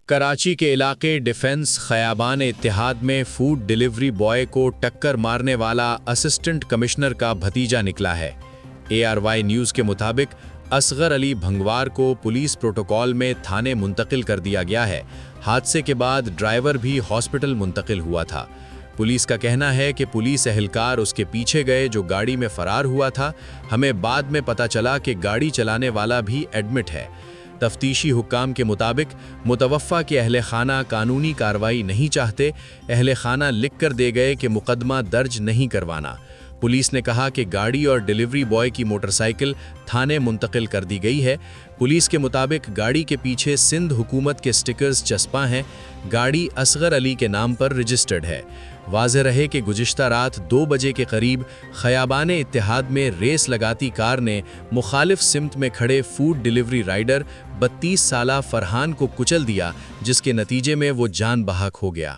کراچی کے علاقے ڈیفنس خیابان اتحاد میں فوڈ ڈیلیوری بوائے کو ٹکر مارنے والا اسسٹنٹ کمشنر کا بھتیجا نکلا ہے۔ ARY نیوز کے مطابق اصغر علی بھنگوار کو پولیس پروٹوکول میں تھانے منتقل کر دیا گیا ہے۔ حادثے کے بعد ڈرائیور بھی ہاسپٹل منتقل ہوا تھا۔ پولیس کا کہنا ہے کہ پولیس اہلکار اس کے پیچھے گئے جو گاڑی میں فرار ہوا تھا۔ ہمیں بعد میں پتہ چلا کہ گاڑی چلانے والا بھی ایڈمٹ ہے۔ تفتیشی حکام کے مطابق متوفہ کے اہل خانہ قانونی کارروائی نہیں چاہتے۔ اہل خانہ لکھ کر دے گئے کہ مقدمہ درج نہیں کروانا۔ پولیس نے کہا کہ گاڑی اور ڈیلیوری بوائے کی موٹر سائیکل تھانے منتقل کر دی گئی ہے۔ پولیس کے مطابق گاڑی کے پیچھے سندھ حکومت کے سٹیکرز چسپاں ہیں۔ گاڑی اصغر علی کے نام پر رجسٹرڈ ہے۔ واضح رہے کہ گزشتہ رات 2 بجے کے قریب خیابان اتحاد میں ریس لگاتی کار نے مخالف سمت میں کھڑے فوڈ ڈیلیوری رائڈر 32 سالہ فرحان کو کچل دیا، جس کے نتیجے میں وہ جان بحق ہو گیا۔